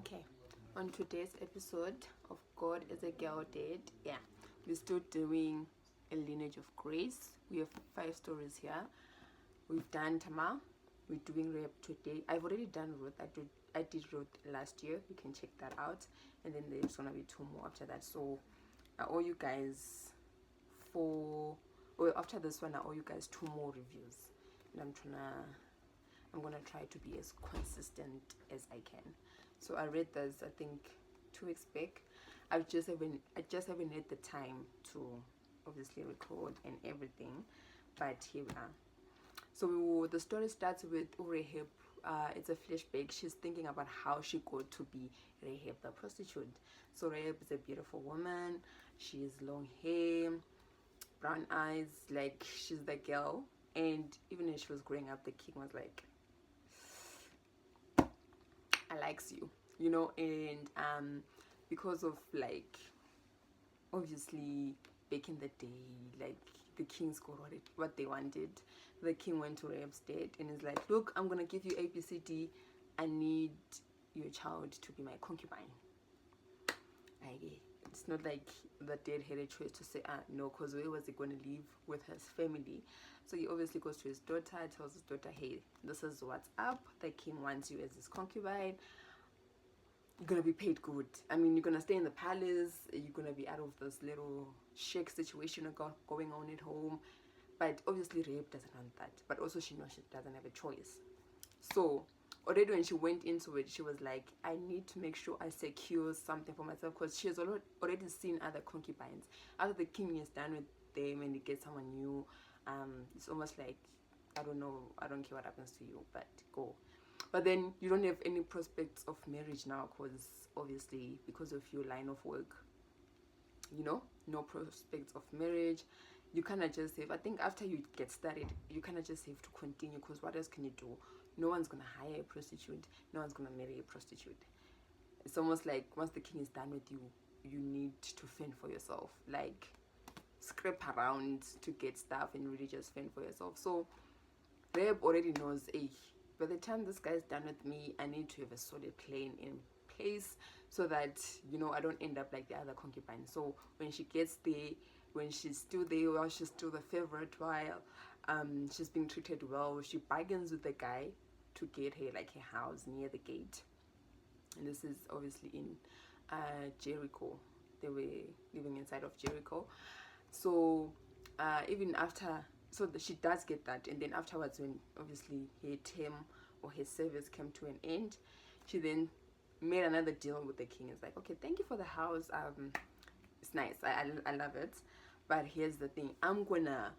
Okay, on today's episode of God is a Girl Dead, we're still doing a lineage of grace. We have 5 stories here. We've done Tamar, we're doing Rahab today. I've already done Ruth. I did Ruth last year. You can check that out, and then there's gonna be 2 more after that. So I owe you guys after this one I owe you guys 2 more reviews, and I'm gonna try to be as consistent as I can. So I read this, I think, 2 weeks back. I just haven't had the time to obviously record and everything, but here we are. So the story starts with Rahab. It's a flashback. She's thinking about how she got to be Rahab the prostitute. So Rahab is a beautiful woman. She has long hair, brown eyes, like she's the girl. And even as she was growing up, the king was like, I likes you, and because of, like, obviously back in the day, like, the kings got what they wanted. The king went to Rahab's dad and is like, look, I'm gonna give you ABCD. I need your child to be my concubine. It's not like the dad had a choice to say no, because where was he going to live with his family? So he obviously goes to his daughter, tells his daughter, hey, this is what's up. The king wants you as his concubine. You're gonna be paid good. I mean, you're gonna stay in the palace, you're gonna be out of this little shack situation going on at home. But obviously Rahab doesn't want that, but also she knows she doesn't have a choice. So already when she went into it, she was like, I need to make sure I secure something for myself, because she has already seen other concubines. After the king is done with them and he gets someone new, it's almost like, I don't know, I don't care what happens to you, but go. But then you don't have any prospects of marriage now, because obviously because of your line of work, no prospects of marriage. You kind of just have, I think after you get started, you kind of just have to continue, because what else can you do? No one's gonna hire a prostitute, no one's gonna marry a prostitute. It's almost like once the king is done with you, you need to fend for yourself, like scrape around to get stuff and really just fend for yourself. So Rahab already knows, hey, by the time this guy's done with me, I need to have a solid plan in place, so that I don't end up like the other concubine. So when she gets there, when she's still there, while she's still the favorite, while she's being treated well, she bargains with the guy to get her like a house near the gate. And this is obviously in Jericho. They were living inside of Jericho. So even after, she does get that, and then afterwards, when obviously her term or her service came to an end, she then made another deal with the king. It's like, okay, thank you for the house, it's nice, I love it, but here's the thing, I'm gonna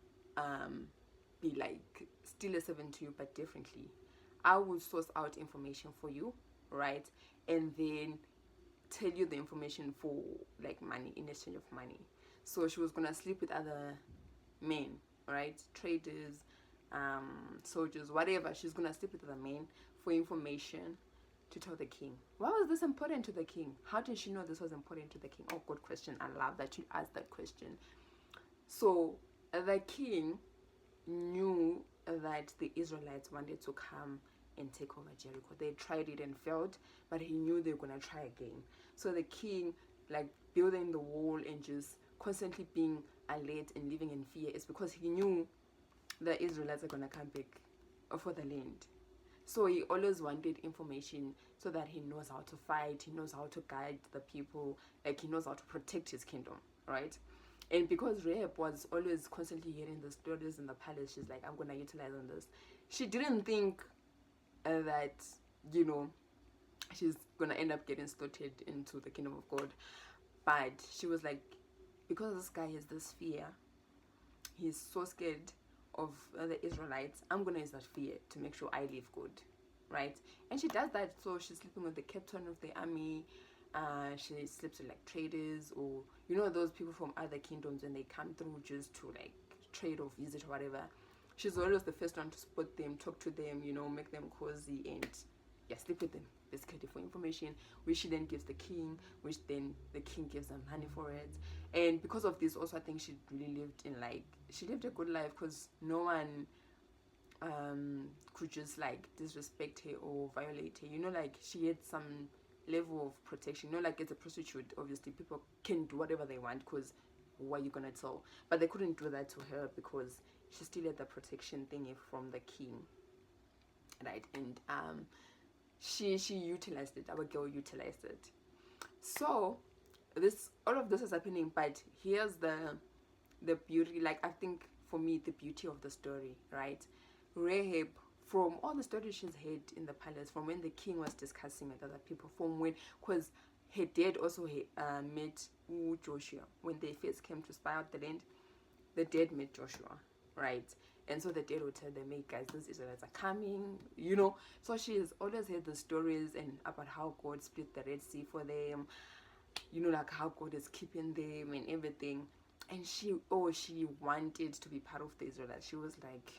be like still a servant to you, but differently. I will source out information for you, right, and then tell you the information for like money, in exchange of money. So she was gonna sleep with other men, right, traders, soldiers, whatever. She's gonna sleep with other men for information to tell the king. Why was this important to the king? How did she know this was important to the king? Oh, good question. I love that you asked that question. So the king knew that the Israelites wanted to come and take over Jericho. They tried it and failed, but he knew they were gonna try again. So the king, like, building the wall and just constantly being alert and living in fear, is because he knew the Israelites are gonna come back for the land. So he always wanted information, so that he knows how to fight, he knows how to guide the people, like he knows how to protect his kingdom, right? And because Rahab was always constantly hearing the stories in the palace, she's like, I'm gonna utilize on this. She didn't think that she's gonna end up getting slotted into the kingdom of God, but she was like, because this guy has this fear, he's so scared of the Israelites, I'm gonna use that fear to make sure I live good, right? And she does that. So she's sleeping with the captain of the army, she sleeps with like traders, or those people from other kingdoms, when they come through just to like trade or visit or whatever. She's always the first one to spot them, talk to them, make them cozy, and sleep with them basically for information, which she then gives the king, which then the king gives them money for it. And because of this also, I think she really lived a good life, because no one could just like disrespect her or violate her. Like, she had some level of protection. You know, like, it's a prostitute, obviously people can do whatever they want, because what are you gonna tell? But they couldn't do that to her because she still had the protection thingy from the king, right? And she utilized it. Our girl utilized it. So all of this is happening, but here's the beauty. Like, I think for me, the beauty of the story, right? Rahab, from all the stories she's heard in the palace, from when the king was discussing with other people, from when, because her dad also met Joshua when they first came to spy out the land. The dad met Joshua, right? And so the dad would tell them, hey guys, these Israelites are coming, you know. So she has always heard the stories and about how God split the Red Sea for them, you know, like how God is keeping them and everything. And she wanted to be part of the Israelites. She was like,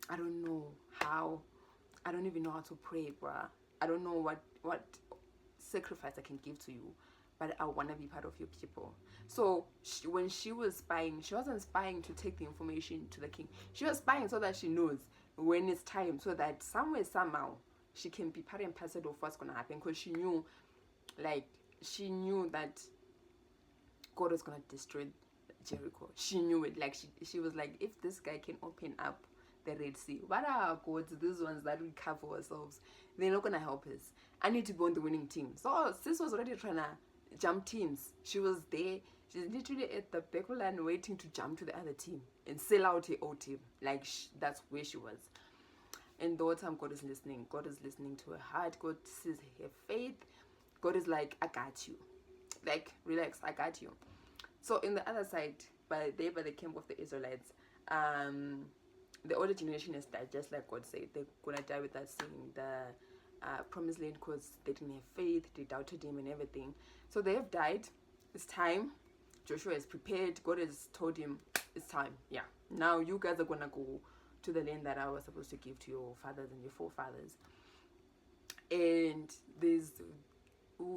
I don't know how, I don't even know how to pray, bruh. I don't know what sacrifice I can give to you, but I want to be part of your people. So when she was spying, she wasn't spying to take the information to the king. She was spying so that she knows when it's time, so that somewhere, somehow, she can be part and parcel of what's going to happen, because she knew that God was going to destroy Jericho. She knew it. Like, she was like, if this guy can open up the Red Sea, what are our gods, these ones that we cover ourselves? They're not going to help us. I need to be on the winning team. So sis was already trying to jump teams. She was there. She's literally at the back line waiting to jump to the other team and sell out her old team. Like, that's where she was. And the whole time, God is listening. God is listening to her heart. God sees her faith. God is like, I got you. Like, relax, I got you. So in the other side, by the camp of the Israelites, the older generation has died, just like God said. They're gonna die without seeing the promised land, because they didn't have faith, they doubted him and everything. So they have died. It's time. Joshua is prepared. God has told him, it's time. Yeah. Now you guys are gonna go to the land that I was supposed to give to your fathers and your forefathers. And there's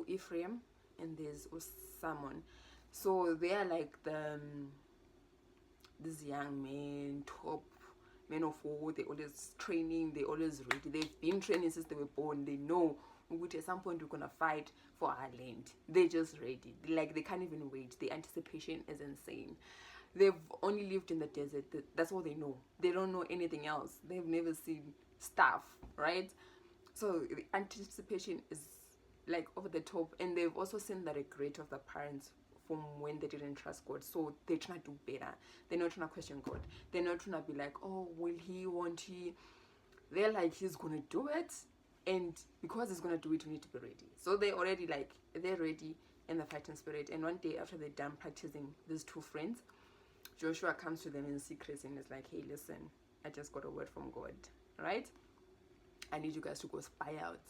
Ephraim and there's Samon. So they are like these young men, top men of war. They always training, they always ready. They've been training since they were born. They know at some point we're gonna fight for our land. They're just ready. Like, they can't even wait. The anticipation is insane. They've only lived in the desert. That's all they know. They don't know anything else. They've never seen stuff, right? So the anticipation is like over the top. And they've also seen the regret of the parents from when they didn't trust God. So they're trying to do better. They're not trying to question God. They're not trying to be like, oh, will he, won't he? They're like, he's gonna do it, and because he's gonna do it, we need to be ready. So they're already like, they're ready in the fighting spirit. And one day after they're done practicing, these two friends, Joshua comes to them in secret and is like, hey, listen, I just got a word from God, right? I need you guys to go spy out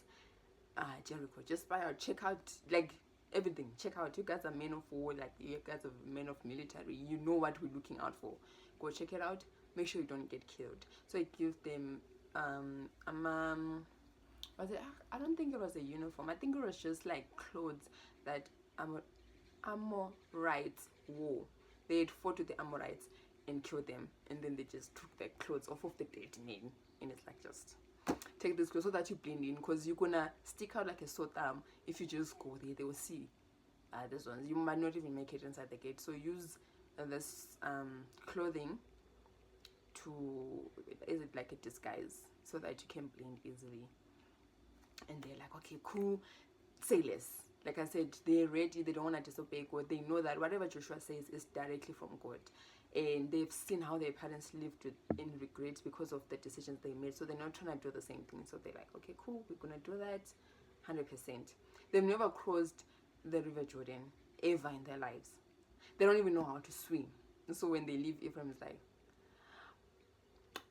Jericho. Just spy out, check out, like, everything. Check out. You guys are men of war, like, you guys are men of military. You know what we're looking out for. Go check it out. Make sure you don't get killed. So it gives them was it, I don't think it was a uniform. I think it was just like clothes that Amorites wore. They had fought with the Amorites and killed them, and then they just took the clothes off of the dead men, and it's like, just take this clothes so that you blend in, because you're gonna stick out like a sore thumb. If you just go there, they will see this ones. You might not even make it inside the gate. So use this clothing to, is it like a disguise, so that you can blend easily. And they're like, okay, cool, say less. Like I said, they're ready. They don't want to disobey God. They know that whatever Joshua says is directly from God, and they've seen how their parents lived in regret because of the decisions they made. So they're not trying to do the same thing. So they're like, okay, cool, we're gonna do that 100%. They've never crossed the River Jordan ever in their lives. They don't even know how to swim. So when they leave, Ephraim is like,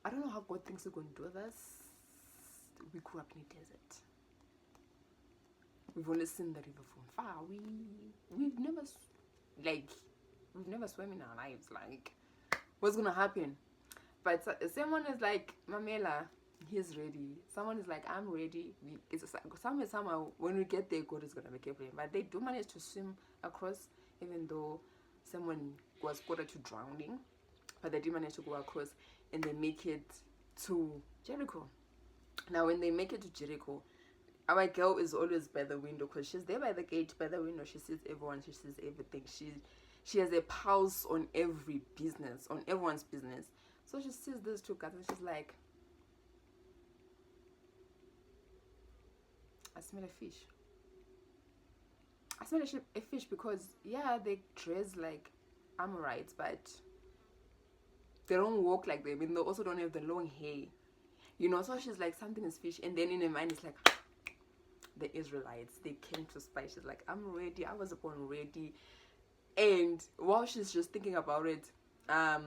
I don't know how God thinks we're going to do this. We grew up in the desert. We've only seen the river from far. We've never swam in our lives. Like, what's gonna happen? But someone is like, Mamela, he's ready. Someone is like, I'm ready. Somehow, when we get there, God is gonna make a plan. But they do manage to swim across, even though someone was quarter to drowning. But they did manage to go across, and they make it to Jericho. Now, when they make it to Jericho, Our girl is always by the window because she's there by the gate, by the window. She sees everyone, she sees everything. She has a pulse on every business, on everyone's business. So she sees these two guys and she's like, I smell a fish. I smell a fish because, yeah, they dress like Amorites, but they don't walk like them, and they also don't have the long hair. You know, so she's like, something is fish. And then in her mind, it's like, the Israelites, they came to spy. She's like, I'm ready. I was born ready. And while she's just thinking about it, a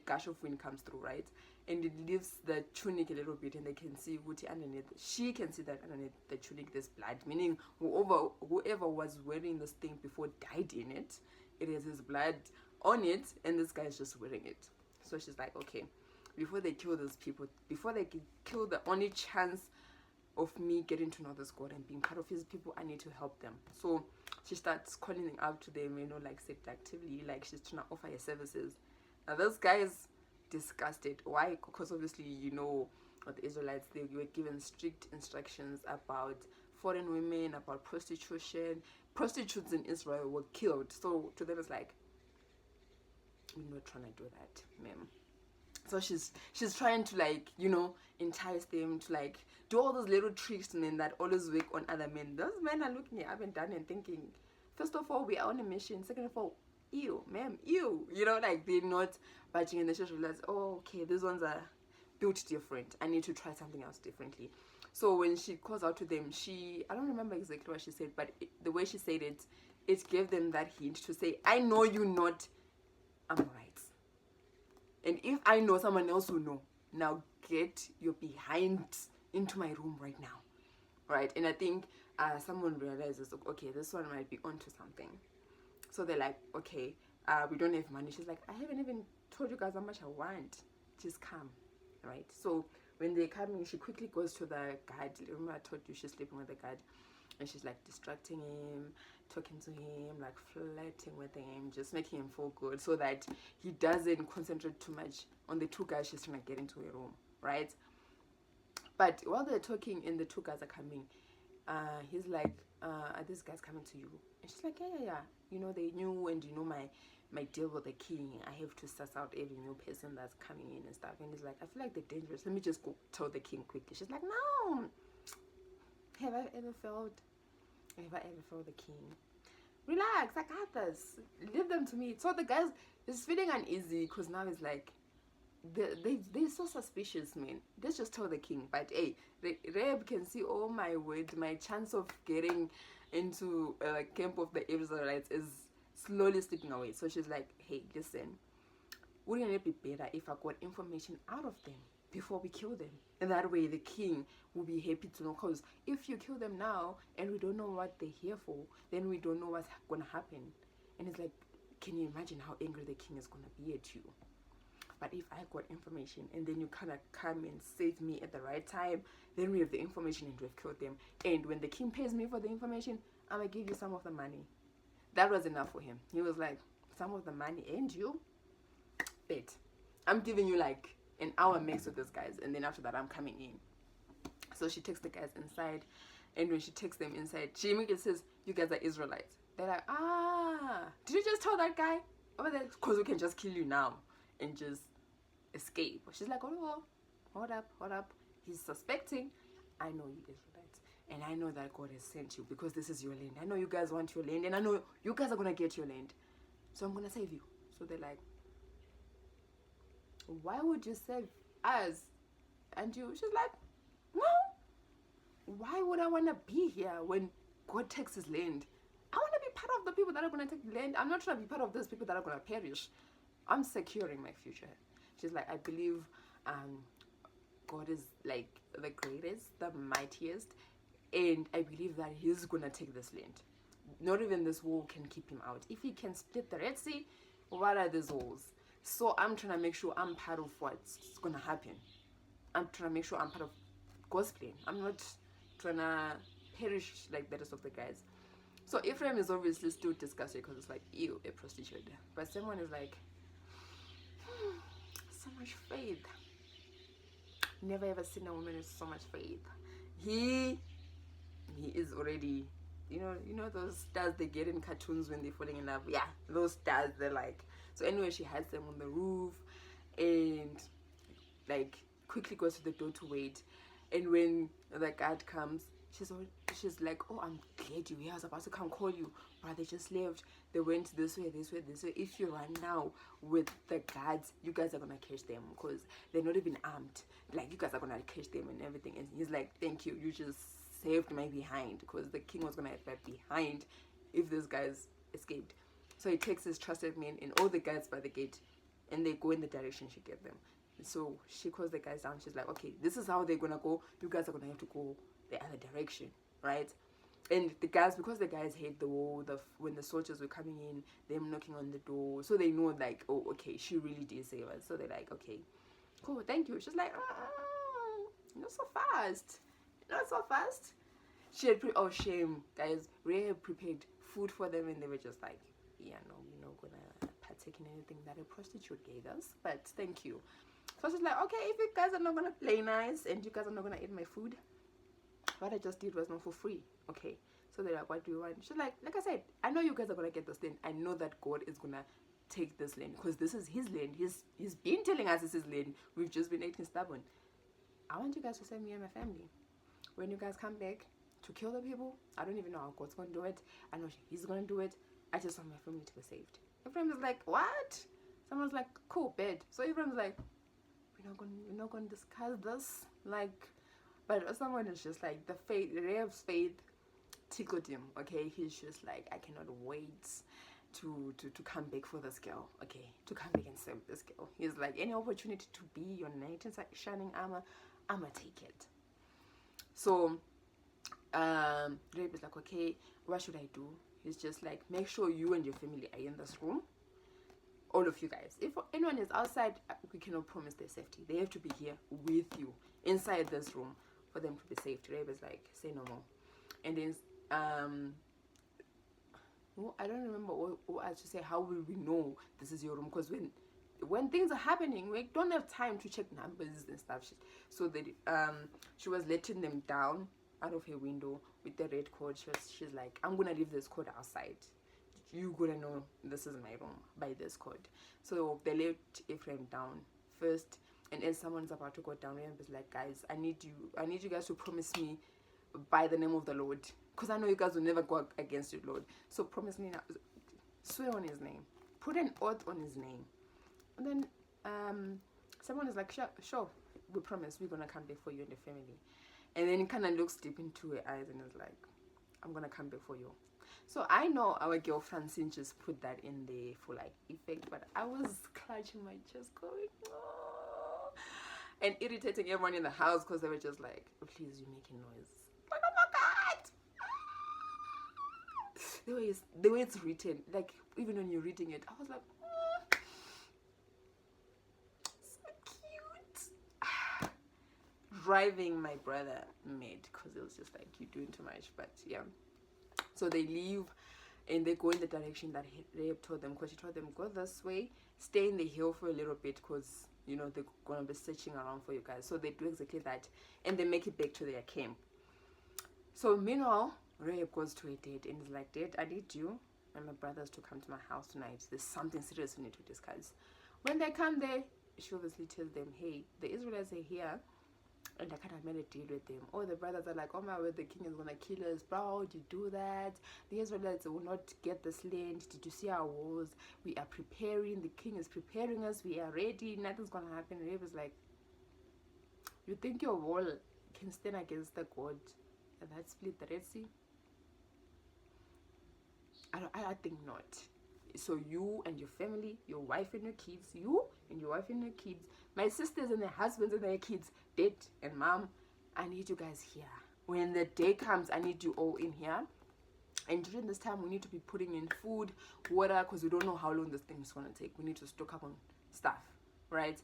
gush of wind comes through, right? And it lifts the tunic a little bit, and they can see Wuti underneath. She can see that underneath the tunic there's blood, meaning whoever was wearing this thing before died in it. It has his blood on it, and this guy is just wearing it. So she's like, okay, before they kill these people, before they kill the only chance of me getting to know this God and being part of his people, I need to help them. So she starts calling out to them, you know, like seductively, like she's trying to offer her services. Now this guy is disgusted. Why? Because obviously, you know, with the Israelites, they were given strict instructions about foreign women, about prostitution. Prostitutes in Israel were killed. So to them it's like, we're not trying to do that, ma'am. So she's trying to, like, you know, entice them to, like, do all those little tricks and then that always work on other men. Those men are looking up and down and thinking, first of all, we are on a mission. Second of all, ew, ma'am, ew. You know, like, they're not budging, and they just realize, oh, okay, these ones are built different. I need to try something else differently. So when she calls out to them, I don't remember exactly what she said, but the way she said it, it gave them that hint to say, I know you're not Amorites. And if I know, someone else will know. Now get your behind into my room right now. Right? And I think someone realizes, okay, this one might be onto something. So they're like, okay, we don't have money. She's like, I haven't even told you guys how much I want. Just come. Right? So when they're coming, she quickly goes to the guard. Remember I told you she's sleeping with the guard. And she's like distracting him, talking to him, like flirting with him, just making him feel good so that he doesn't concentrate too much on the two guys she's trying to get into a room, right? But while they're talking and the two guys are coming, he's like, are these guys coming to you? And she's like, yeah. You know, they knew, and you know my deal with the king. I have to suss out every new person that's coming in and stuff. And he's like, I feel like they're dangerous. Let me just go tell the king quickly. She's like, no. Have I ever felt the king? Relax, I got this. Leave them to me. So the guys is feeling uneasy because now it's like they're so suspicious, man. Let's just tell the king. But hey, Reb can see, oh my word, my chance of getting into camp of the Israelites is slowly slipping away. So she's like, hey, listen, wouldn't it be better if I got information out of them before we kill them? And that way the king will be happy to know, because if you kill them now and we don't know what they're here for, then we don't know what's gonna happen. And it's like, can you imagine how angry the king is gonna be at you? But if I got information and then you kind of come and save me at the right time, then we have the information and we've killed them. And when the king pays me for the information, I'm gonna give you some of the money. That was enough for him. He was like, some of the money and you? Bet. I'm giving you like an hour max with those guys, and then after that I'm coming in. So she takes the guys inside, and when she takes them inside, she immediately says, you guys are Israelites. They're like, did you just tell that guy over there? Because we can just kill you now and just escape. She's like, oh, hold up. He's suspecting. I know you Israelites, and I know that God has sent you because this is your land. I know you guys want your land, and I know you guys are going to get your land. So I'm going to save you. So they're like, why would you save us and you? She's like, no. Why would I want to be here when God takes his land? I want to be part of the people that are going to take the land. I'm not trying to be part of those people that are going to perish. I'm securing my future. She's like, I believe God is like the greatest, the mightiest, and I believe that he's going to take this land. Not even this wall can keep him out. If he can split the Red Sea, what are these walls? So I'm trying to make sure I'm part of what's going to happen. I'm trying to make sure I'm part of God's plan. I'm not trying to perish like the rest of the guys. So Ephraim is obviously still disgusted because it's like, ew, a prostitute. But someone is like, so much faith. Never ever seen a woman with so much faith. he is already, you know those stars they get in cartoons when they're falling in love. Yeah, those stars, they're like. So anyway, she hides them on the roof, and like quickly goes to the door to wait. And when the guard comes, she's like, oh, I'm glad you're here. I was about to come call you, but they just left. They went this way, this way, this way. If you run now with the guards, you guys are gonna catch them because they're not even armed. Like, you guys are gonna catch them and everything. And he's like, thank you, you just saved my behind, because the king was gonna have that behind if these guys escaped. So he takes his trusted men and all the guards by the gate, and they go in the direction she gave them. So she calls the guys down. She's like, okay, this is how they're gonna go. You guys are gonna have to go the other direction, right? And the guys, because the guys hate the war, when the soldiers were coming in, them knocking on the door, so they know, like, oh, okay, she really did save us. So they're like, okay, cool, thank you. She's like, not so fast, not so fast. She had oh, shame, guys. Ray had prepared food for them, and they were just like, yeah, no, we're not gonna partake in anything that a prostitute gave us, but thank you. So she's like, okay, if you guys are not gonna play nice and you guys are not gonna eat my food, what I just did was not for free. Okay. So they're like, what do you want? She's like I said, I know you guys are gonna get this land. I know that God is gonna take this land because this is his land. He's been telling us it's his land. We've just been acting stubborn. I want you guys to send me and my family. When you guys come back to kill the people, I don't even know how God's gonna do it. I know he's gonna do it. I just want my family to be saved. Ephraim is like, what? Someone's like, cool, bed. So Ephraim's like, we're not gonna discuss this. Like, but someone is just like, the ray of faith tickled him. Okay, he's just like, I cannot wait to come back for this girl. Okay, to come back and save this girl. He's like, any opportunity to be your knight in shining armor, I'ma take it. So Rape is like, okay, what should I do? He's just like, make sure you and your family are in this room. All of you guys. If anyone is outside, we cannot promise their safety. They have to be here with you inside this room for them to be safe. Rape is like, say no more. And then I don't remember what I should say. How will we know this is your room? Because when things are happening, we don't have time to check numbers and stuff. So that she was letting them down out of her window with the red cord. She's like, I'm gonna leave this cord outside. You gonna know this is my room by this cord. So they let Ephraim down first, and as someone's about to go down, Ephraim is like, guys, I need you guys to promise me by the name of the Lord, because I know you guys will never go against your Lord. So promise me now, swear on his name, put an oath on his name. And then someone is like, sure, we promise we're gonna come back for you and the family. And then he kind of looks deep into her eyes and is like, I'm gonna come back for you. So I know our girl Francine just put that in there for like effect, but I was clutching my chest going, oh, and irritating everyone in the house because they were just like, oh, please, you're making noise. Like, oh my God! The way it's written, like even when you're reading it, I was like, oh, so cute. Driving my brother mad because it was just like, you're doing too much. But yeah. So they leave and they go in the direction that Rahab told them, because she told them, go this way, stay in the hill for a little bit because, you know, they're going to be searching around for you guys. So they do exactly that and they make it back to their camp. So meanwhile, Rahab goes to her dad and is like, Dad, I need you and my brothers to come to my house tonight. There's something serious we need to discuss. When they come there, she obviously tells them, hey, the Israelites are here. And I kind of made a deal with them. All the brothers are like, oh my word, the king is gonna kill us. Bro, how did you do that? The Israelites will not get this land. Did you see our walls? We are preparing. The king is preparing us. We are ready. Nothing's gonna happen. Rahab is like, you think your wall can stand against the God that split the Red Sea? I think not. So you and your family, your wife and your kids, you and your wife and your kids, my sisters and their husbands and their kids, dad and mom, I need you guys here. When the day comes, I need you all in here. And during this time, we need to be putting in food, water, because we don't know how long this thing is going to take. We need to stock up on stuff, right?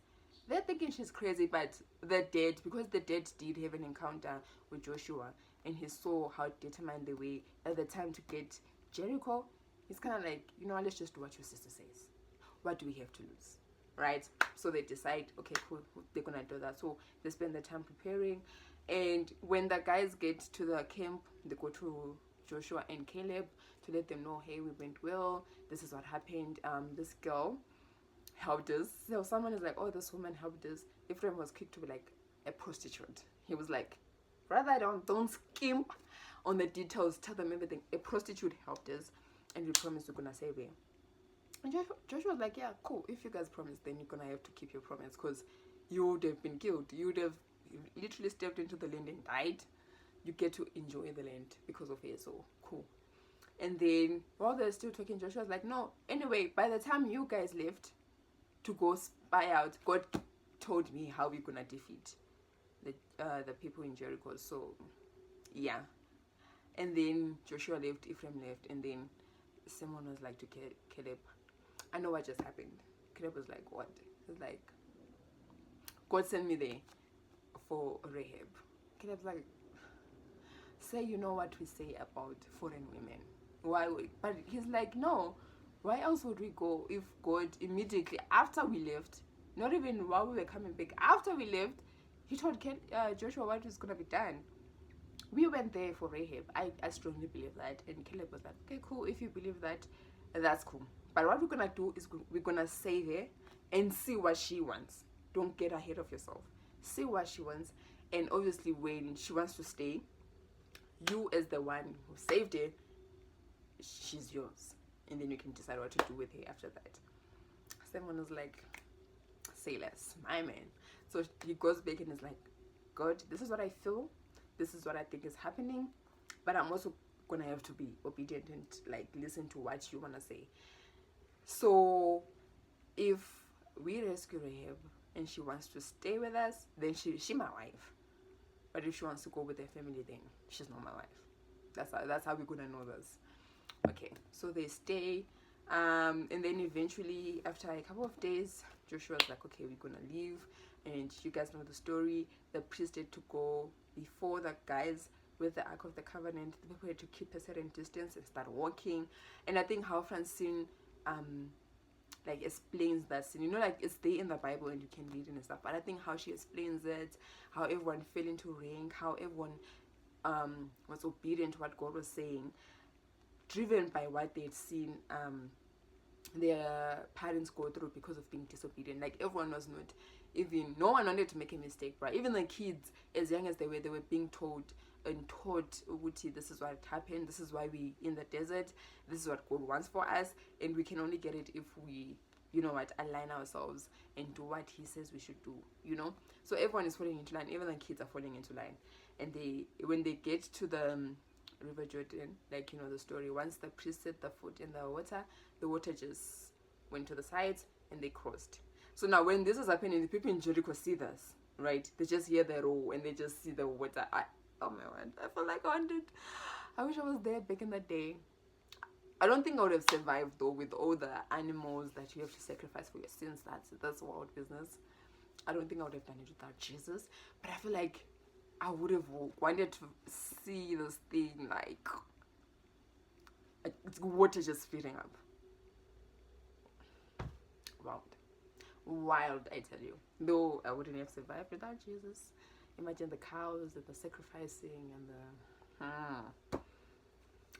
They're thinking she's crazy, but the dad, because the dad did have an encounter with Joshua, and he saw how determined they were at the time to get Jericho. He's kind of like, you know, let's just do what your sister says. What do we have to lose? Right? So they decide, okay, cool, they're going to do that. So they spend the time preparing. And when the guys get to the camp, they go to Joshua and Caleb to let them know, hey, we went well, this is what happened. This girl helped us. So someone is like, oh, this woman helped us. Ephraim was quick to be like, a prostitute. He was like, brother, don't skimp on the details, tell them everything. A prostitute helped us, and we promised we're gonna save her. And Joshua was like, yeah, cool, if you guys promise, then you're gonna have to keep your promise, because you would have been killed. You would have literally stepped into the land and died. You get to enjoy the land because of it. So cool. And then while they're still talking, Joshua was like, no, anyway, by the time you guys left to go spy out, God told me how we're gonna defeat the people in Jericho. So yeah. And then Joshua left, Ephraim left, and then someone was like to Caleb, I know what just happened. Caleb was like, what? He was like, God sent me there for Rahab. Caleb's like, say you know what we say about foreign women. Why would, but he's like, no, why else would we go if God immediately after we left, not even while we were coming back, after we left, he told Joshua what was going to be done. We went there for Rahab. I strongly believe that. And Caleb was like, okay, cool, if you believe that, that's cool. But what we're going to do is we're going to stay there and see what she wants. Don't get ahead of yourself. See what she wants. And obviously when she wants to stay, you as the one who saved her, she's yours. And then you can decide what to do with her after that. Someone was like, say less, my man. So he goes back and is like, God, this is what I feel. This is what I think is happening. But I'm also going to have to be obedient and like listen to what you want to say. So if we rescue Rahab and she wants to stay with us, then she my wife. But if she wants to go with her family, then she's not my wife. That's how we're gonna know this. Okay, so they stay, and then eventually after a couple of days, Joshua's like, okay, we're gonna leave, and you guys know the story. The priest had to go before the guys with the Ark of the Covenant. The people had to keep a certain distance and start walking. And I think how Francine like explains that scene, you know, like it's there in the Bible and you can read it and stuff, but I think how she explains it, how everyone fell into rank, how everyone was obedient to what God was saying, driven by what they'd seen their parents go through because of being disobedient. Like everyone was not, even no one wanted to make a mistake, right? Even the kids, as young as they were being told and taught, Uti, this is what happened, this is why we in the desert, this is what God wants for us, and we can only get it if we, you know what, align ourselves and do what he says we should do, you know. So everyone is falling into line, even the kids are falling into line. And when they get to the River Jordan, like, you know the story, once the priest set the foot in the water just went to the sides and they crossed. So now when this is happening, the people in Jericho see this, right? They just hear the roar and they just see the water. Oh my word, I feel like I wish I was there back in the day. I don't think I would have survived though, with all the animals that you have to sacrifice for your sins. That's wild business. I don't think I would have done it without Jesus. But I feel like I would have wanted to see this thing, like water just filling up. Wild, I tell you. Though I wouldn't have survived without Jesus. Imagine the cows and the sacrificing and the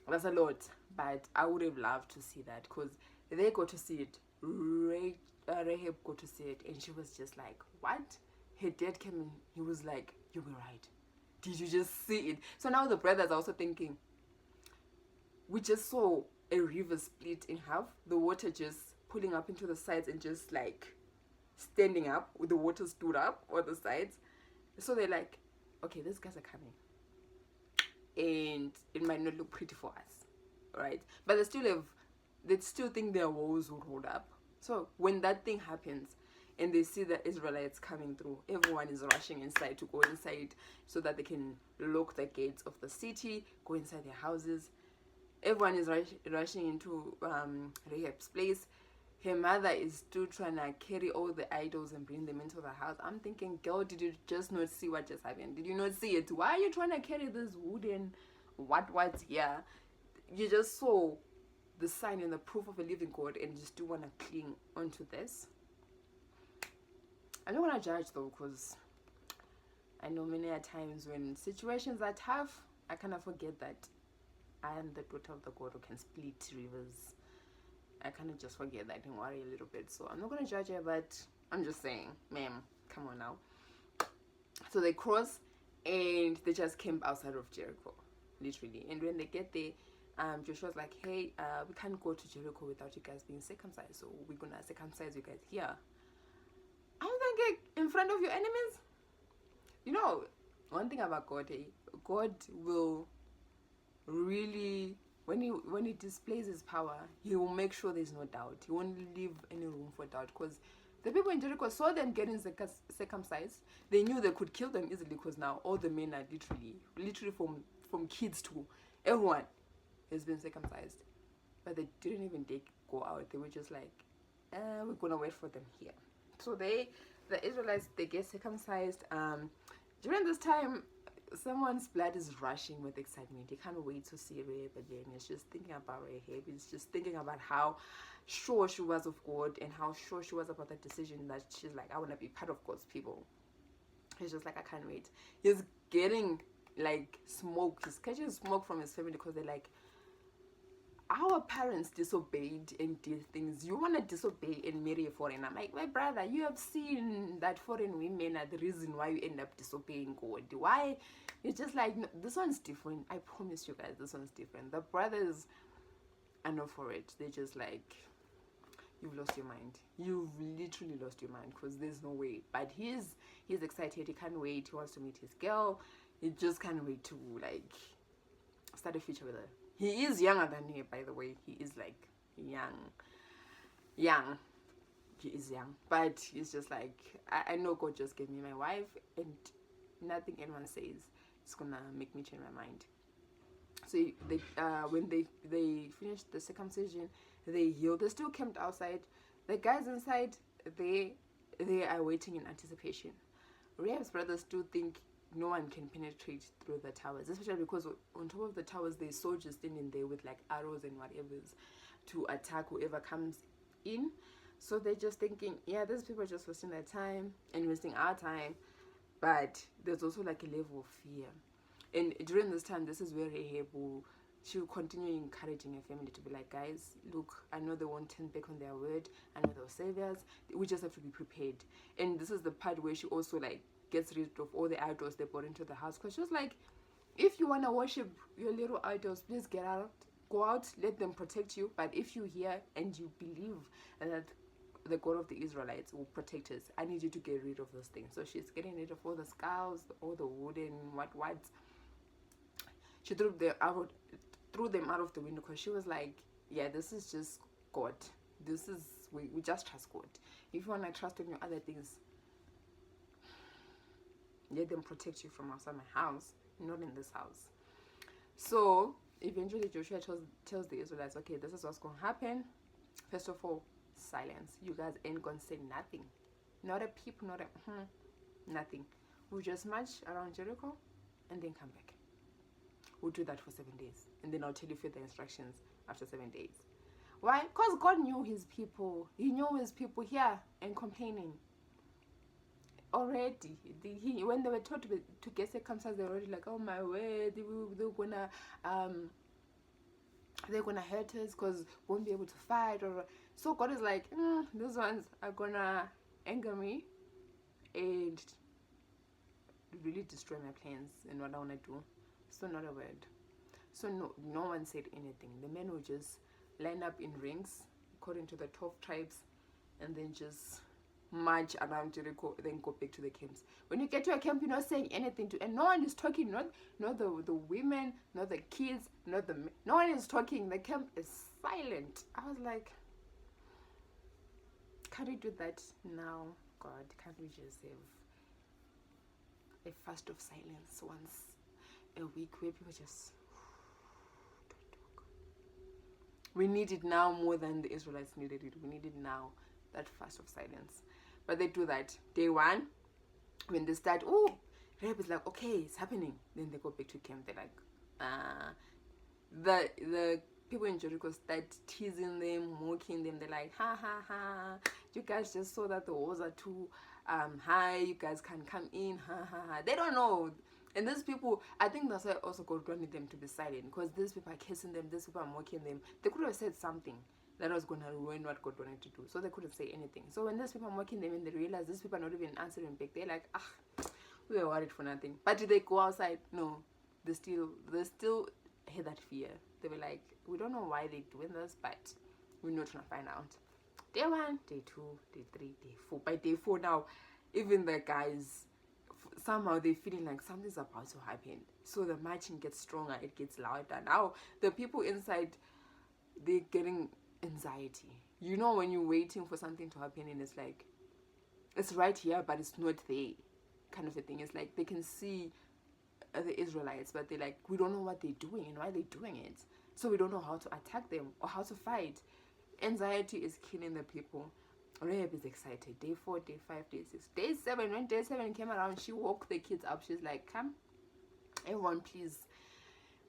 that's a lot. But I would have loved to see that, because they got to see it. Rahab got to see it, and she was just like, what? Her dad came in, he was like, you were right, did you just see it? So now the brothers are also thinking, we just saw a river split in half, the water just pulling up into the sides and just like standing up, the water stood up on the sides. So they're like, okay, these guys are coming and it might not look pretty for us, right? But they still think their walls will hold up. So when that thing happens and they see the Israelites coming through, everyone is rushing inside to go inside so that they can lock the gates of the city, go inside their houses. Everyone is rushing into Rahab's place. Her mother is still trying to carry all the idols and bring them into the house. I'm thinking, girl, did you just not see what just happened? Did you not see it? Why are you trying to carry this wooden what's here? You just saw the sign and the proof of a living God and you still want to cling onto this. I don't want to judge though, because I know many a times when situations are tough, I kind of forget that I am the daughter of the God who can split rivers. I kind of just forget that and worry a little bit. So I'm not going to judge her, but I'm just saying, ma'am, come on now. So they cross and they just camp outside of Jericho, literally. And when they get there, Joshua's like, hey, we can't go to Jericho without you guys being circumcised. So we're going to circumcise you guys here. I'm thinking, in front of your enemies? You know, one thing about God, God will really, when he displays his power, he will make sure there's no doubt. He won't leave any room for doubt, because the people in Jericho saw them getting circumcised. They knew they could kill them easily, because now all the men are literally from kids to everyone has been circumcised. But they didn't even go out. They were just like, we're gonna wait for them here. So the Israelites, they get circumcised. During this time, someone's blood is rushing with excitement. He can't wait to see Rahab again. He's just thinking about Rahab. He's just thinking about how sure she was of God and how sure she was about that decision, that she's like, I want to be part of God's people. He's just like, I can't wait. He's getting like smoke. He's catching smoke from his family, because they're like, our parents disobeyed and did things. You want to disobey and marry a foreigner? I'm like, my brother, you have seen that foreign women are the reason why you end up disobeying God. Why? It's just like, no, this one's different. I promise you guys, this one's different. The brothers are not for it. They're just like, you've lost your mind. You've literally lost your mind, because there's no way. But he's excited. He can't wait. He wants to meet his girl. He just can't wait to like start a future with her. He is younger than her, by the way. He is like young. He is young. But he's just like, I know God just gave me my wife, and nothing anyone says is gonna make me change my mind. So they, when they finished the circumcision, they healed. They still camped outside. The guys inside, they are waiting in anticipation. Rahab's brothers still think no one can penetrate through the towers, especially because on top of the towers there's soldiers standing there with like arrows and whatever's to attack whoever comes in. So they're just thinking, yeah, these people are just wasting their time and wasting our time. But there's also like a level of fear. And during this time, this is where Rahab she'll continue encouraging her family to be like, guys, look, I know they won't turn back on their word. I know they're saviors. We just have to be prepared. And this is the part where she also like gets rid of all the idols they brought into the house, because she was like, if you want to worship your little idols, please get out, go out, let them protect you. But if you hear and you believe that the God of the Israelites will protect us, I need you to get rid of those things. So she's getting rid of all the skulls, all the wooden what. She threw them out of the window, because she was like, yeah, this is just God. This is, we just trust God. If you want to trust in your other things, let them protect you from outside my house, not in this house. So eventually Joshua tells the Israelites, okay, this is what's going to happen. First of all, silence. You guys ain't going to say nothing. Not a peep, not a nothing. We'll just march around Jericho and then come back. We'll do that for 7 days. And then I'll tell you further instructions after 7 days. Why? Because God knew his people. He knew his people here and complaining. Already, when they were taught to get circumcised, they were already like, oh my word, they're gonna hurt us because we won't be able to fight. Or so God is like, these ones are gonna anger me and really destroy my plans and what I wanna do. So not a word. So no one said anything. The men would just line up in rings according to the 12 tribes, and then just march around Jericho, then go back to the camps. When you get to a camp, you're not saying anything and no one is talking, not the women, not the kids, no one is talking. The camp is silent. I was like, can't we do that now, God? Can't we just have a fast of silence once a week where people just don't talk? We need it now more than the Israelites needed it. We need it now, that fast of silence. But they do that. Day one, when they start, Rahab is like, okay, it's happening. Then they go back to camp. They're like, the people in Jericho start teasing them, mocking them. They're like, ha ha ha, you guys just saw that the walls are too high, you guys can't come in, ha ha ha. They don't know. And these people, I think that's why also God wanted them to be silent, because these people are kissing them, these people are mocking them. They could have said something that was going to ruin what God wanted to do, so they couldn't say anything. So when these people are mocking them and they realize these people are not even answering back, they're like, we were worried for nothing. But did they go outside? No. They still had that fear. They were like, we don't know why they're doing this, but we're not trying to find out. Day 1, day 2, day 3, day 4. By day 4 now, even the guys, somehow they're feeling like something's about to happen. So the marching gets stronger, it gets louder. Now the people inside, they're getting anxiety. You know, when you're waiting for something to happen and it's like, it's right here but it's not there, kind of a thing. It's like they can see the Israelites, but they're like, we don't know what they're doing and why they're doing it, so we don't know how to attack them or how to fight. Anxiety is killing the people. Rahab is excited. Day 4, day 5, day 6, day 7. When day 7 came around, she woke the kids up. She's like, come, everyone, please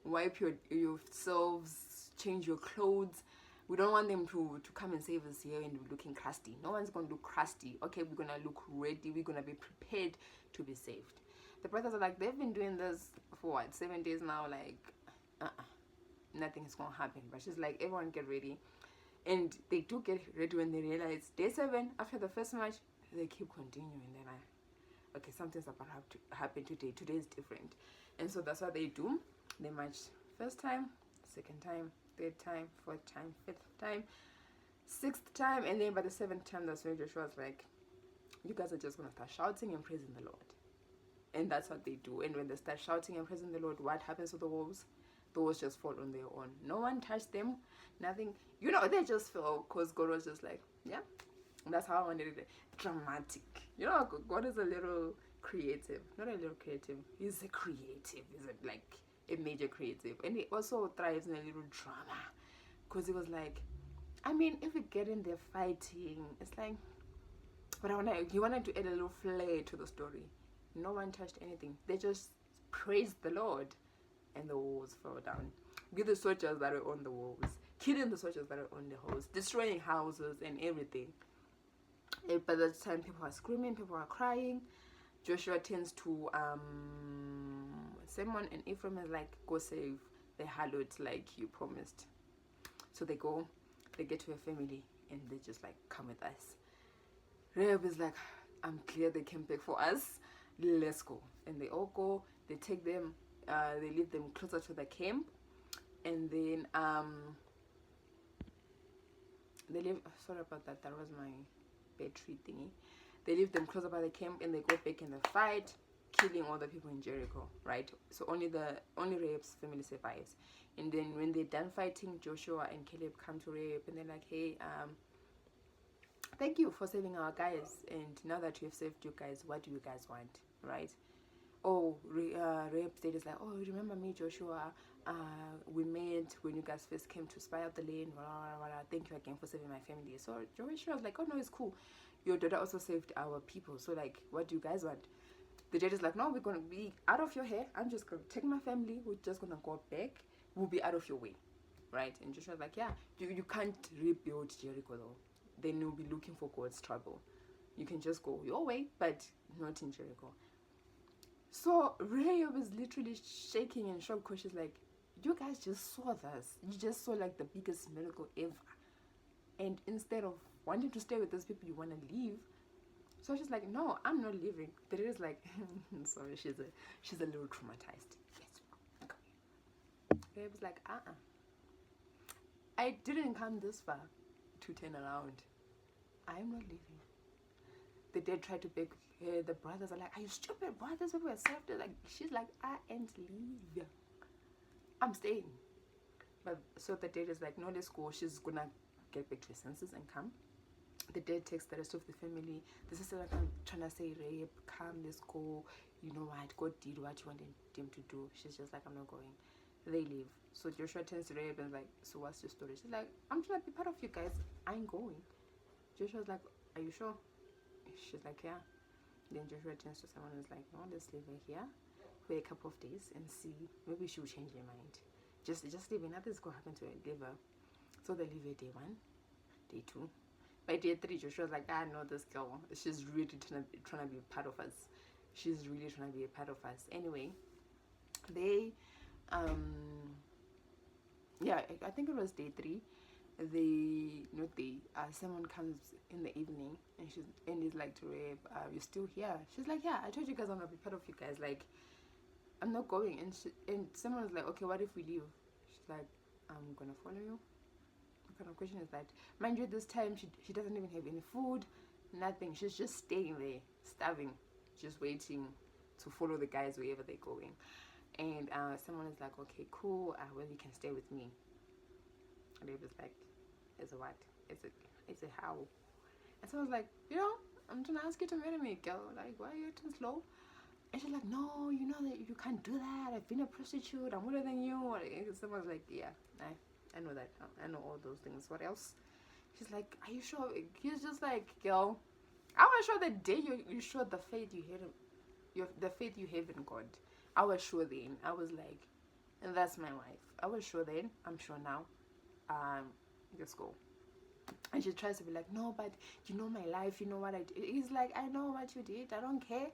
wipe yourselves, change your clothes. We don't want them to come and save us here and we're looking crusty. No one's going to look crusty. Okay, we're going to look ready. We're going to be prepared to be saved. The brothers are like, they've been doing this for what, 7 days now? Like, nothing's going to happen. But she's like, everyone get ready. And they do get ready when they realize day 7, after the first march, they keep continuing. They're like, okay, something's about to happen today. Today is different. And so that's what they do. They march first time, second time, third time, fourth time, fifth time, sixth time. And then by the 7th time, that's when Joshua's like, you guys are just going to start shouting and praising the Lord. And that's what they do. And when they start shouting and praising the Lord, what happens to the walls? The walls just fall on their own. No one touched them. Nothing. You know, they just fell because God was just like, yeah. And that's how I wanted it. Dramatic. You know, God is a little creative. Not a little creative. He's a creative. He's like a major creative. And he also thrives in a little drama. Because he was like, I mean, if we get in there fighting, it's like, but he wanted to add a little flair to the story. No one touched anything. They just praised the Lord, and the walls fell down. With the soldiers that were on the walls, killing the soldiers that were on the walls, destroying houses and everything. And by the time people are screaming, people are crying, Joshua turns to Simon and Ephraim is like, go save the Harlot like you promised. So they go, they get to a family, and they just like, come with us. Rahab is like, I'm clear they came back for us. Let's go. And they all go. They take them. They leave them closer to the camp, and then they leave. Sorry about that. That was my battery thingy. They leave them closer by the camp, and they go back in the fight, killing all the people in Jericho. Right. So only Rahab's family survives. And then when they're done fighting, Joshua and Caleb come to Rahab, and they're like, hey, thank you for saving our guys, and now that we have saved you guys, what do you guys want? Right. Oh, Rahab is like, oh, remember me, Joshua? We met when you guys first came to spy out the land. Blah, blah, blah. Thank you again for saving my family. So Joshua was like, oh no, it's cool. Your daughter also saved our people. So like, what do you guys want? The judge is like, no, we're gonna be out of your hair. I'm just gonna take my family. We're just gonna go back. We'll be out of your way, right? And Joshua's like, yeah, you can't rebuild Jericho though. Then you'll be looking for God's trouble. You can just go your way, but not in Jericho. So Rahab is literally shaking in shock because she's like, you guys just saw this. You just saw like the biggest miracle ever. And instead of wanting to stay with those people, you want to leave. So she's like, no, I'm not leaving. The lady is like, sorry, she's a little traumatized. Yes, come here. Rahab's like, I didn't come this far to turn around. I'm not leaving. The dad tried to beg her. The brothers are like, are you stupid? Brothers, people are saved. Like, she's like, I ain't leaving. I'm staying. But so the dad is like, no, let's go. She's gonna get back to her senses and come. The dad takes the rest of the family. The sister like, I'm trying to say, Rahab, come, let's go. You know what? God did what you wanted him to do. She's just like, I'm not going. They leave. So Joshua turns to Rahab and is like, so what's your story? She's like, I'm trying to be part of you guys. I ain't going. Joshua's like, are you sure? She's like, yeah. Then Joshua turns to someone and is like, no, let's leave her here for a couple of days and see. Maybe she'll change her mind. just leaving. Nothing's gonna happen to her. Leave her. So they leave her day 1, day 2. By day 3, Joshua was like, I know this girl. She's really trying to be a part of us. She's really trying to be a part of us. Anyway, they, yeah, I think it was day 3. Someone comes in the evening and he's like to Reb, you're still here? She's like, yeah, I told you guys I'm gonna be part of you guys. Like, I'm not going. And someone was like, okay, what if we leave? She's like, I'm gonna follow you. What kind of question is that? Mind you, this time she doesn't even have any food, nothing. She's just staying there, starving, just waiting to follow the guys wherever they're going. And someone is like, okay, cool. Well, you can stay with me. And they was like, it's a what? It's a how? And so I was like, I'm trying to ask you to marry me, girl. Like, why are you too slow? And she's like, no, you know that you can't do that. I've been a prostitute. I'm older than you. And someone's like, yeah, I know that. I know all those things. What else? She's like, are you sure? He's just like, girl, I was sure the day you showed the faith you had, the faith you have in God. I was sure then. I was like, and that's my wife. I was sure then. I'm sure now. Let's go. And she tries to be like, no, but you know my life, you know what I did. He's like, I know what you did. I don't care.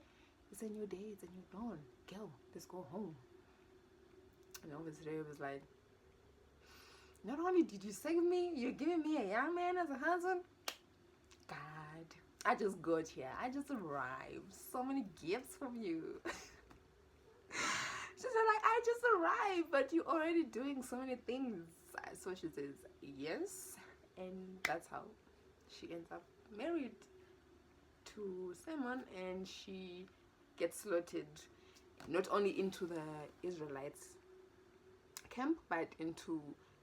It's a new day. It's a new dawn. Girl, let's go home. And obviously it was like, not only did you save me, you're giving me a young man as a husband. God, I just got here. I just arrived. So many gifts from you. She said, like, I just arrived, but you're already doing so many things. So she says, yes. And that's how she ends up married to Simon, and she gets slotted not only into the Israelites camp, but into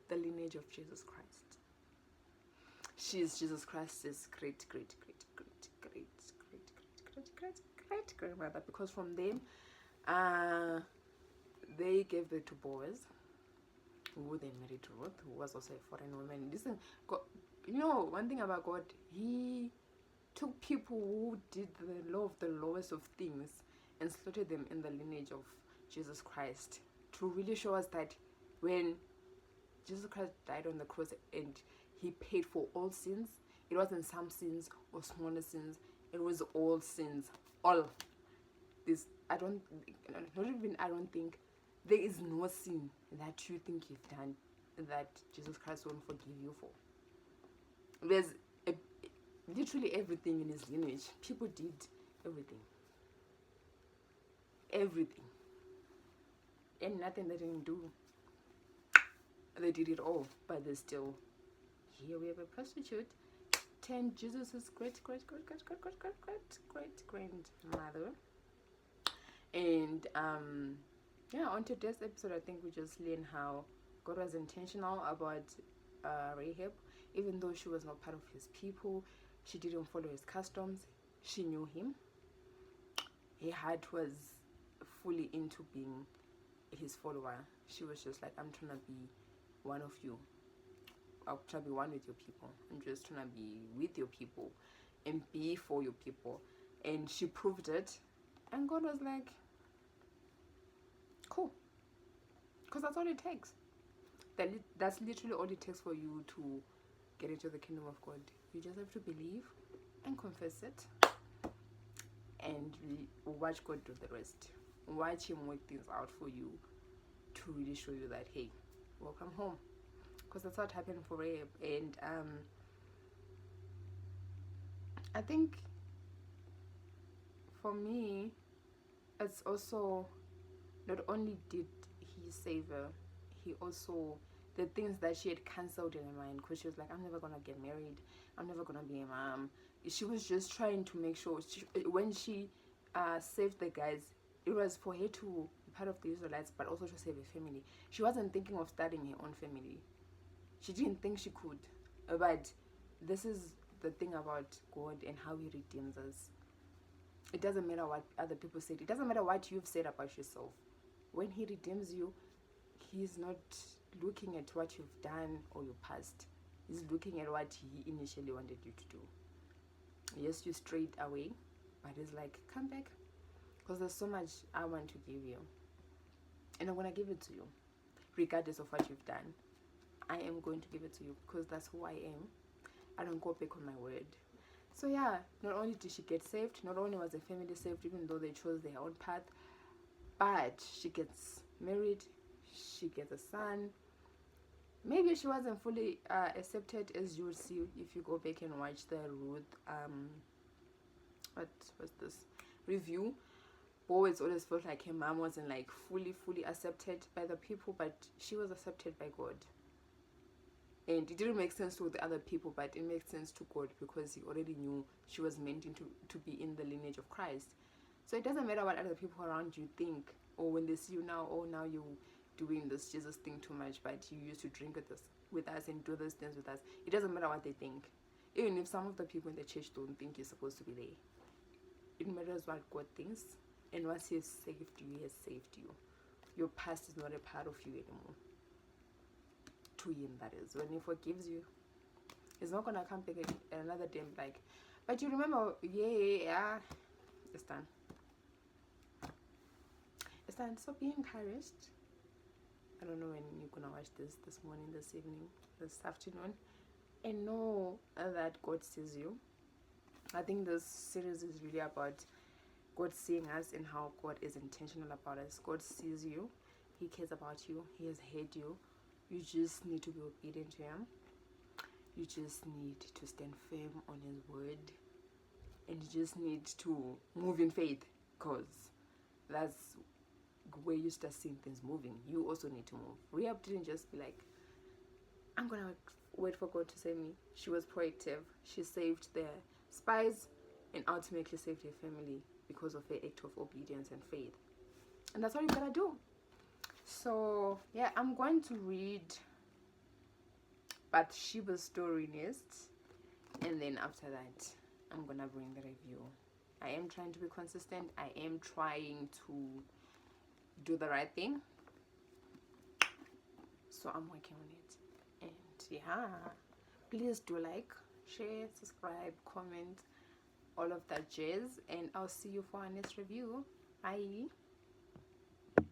the lineage of Jesus Christ. She is Jesus Christ's great grandmother, because from them they gave birth to Boaz, who then married Ruth, who was also a foreign woman. Listen, God, one thing about God, he took people who did the lowest of things and slaughtered them in the lineage of Jesus Christ, to really show us that when Jesus Christ died on the cross and he paid for all sins, it wasn't some sins or smaller sins, it was all sins. All this, I don't think there is no sin that you think you've done that Jesus Christ won't forgive you for. There's literally everything in his lineage. People did everything. And nothing they didn't do. They did it all, but they're still here. We have a prostitute turned Jesus' great grandmother. And on today's episode, I think we just learn how God was intentional about Rahab. Even though she was not part of his people, she didn't follow his customs. She knew him. Her heart was fully into being his follower. She was just like, I'm trying to be one of you. I'm trying to be one with your people. I'm just trying to be with your people and be for your people. And she proved it. And God was like, cool. Because that's all it takes. That's literally all it takes for you to get into the kingdom of God. You just have to believe and confess it. And watch God do the rest. Watch him work things out for you to really show you that, hey, welcome home. Because that's what happened for Rahab. And I think for me, it's also, not only did he save her, he also, the things that she had cancelled in her mind, because she was like, I'm never gonna get married, I'm never gonna be a mom. She was just trying to make sure when she saved the guys, it was for her to be part of the Israelites, but also to save her family. She wasn't thinking of starting her own family. She didn't think she could. But this is the thing about God and how he redeems us. It doesn't matter what other people said. It doesn't matter what you've said about yourself. When he redeems you, he's not looking at what you've done or your past. He's looking at what he initially wanted you to do. Yes, you strayed away, but he's like, come back, because there's so much I want to give you, and I'm gonna give it to you. regardless of what you've done. I am going to give it to you because that's who I am. I don't go back on my word. So yeah, not only did she get saved, not only was the family saved, even though they chose their own path, but she gets married, she gets a son. Maybe she wasn't fully accepted, as you will see if you go back and watch the Ruth what was this review. Always felt like her mom wasn't like fully accepted by the people, but she was accepted by God. And it didn't make sense to the other people, but it makes sense to God because he already knew she was meant to be in the lineage of Christ. So it doesn't matter what other people around you think, or when they see you now, oh, now you doing this Jesus thing too much, but you used to drink with us and do those things with us. It doesn't matter what they think. Even if some of the people in the church don't think you're supposed to be there. It matters what God thinks, and once he has saved you, he has saved you. Your past is not a part of you anymore. To him, that is. When he forgives you, he's not gonna come back another day and be like, but you remember, yeah. It's done. It's done. So be encouraged. I don't know when you're gonna watch this morning, this evening, this afternoon, and know that God sees you. I think this series is really about God seeing us and how God is intentional about us. God sees you, he cares about you, he has heard you. You just need to be obedient to him. You just need to stand firm on his word, and you just need to move in faith, because that's where you start seeing things moving. You also need to move. Rahab didn't just be like, I'm gonna wait for God to save me. She was proactive. She saved the spies and ultimately saved her family because of her act of obedience and faith. And that's what you gotta do. So yeah, I'm going to read Bathsheba's story next, and then after that I'm gonna bring the review. I am trying to be consistent. I am trying to do the right thing, so I'm working on it. And yeah, please do like, share, subscribe, comment, all of that jazz, and I'll see you for our next review. Bye.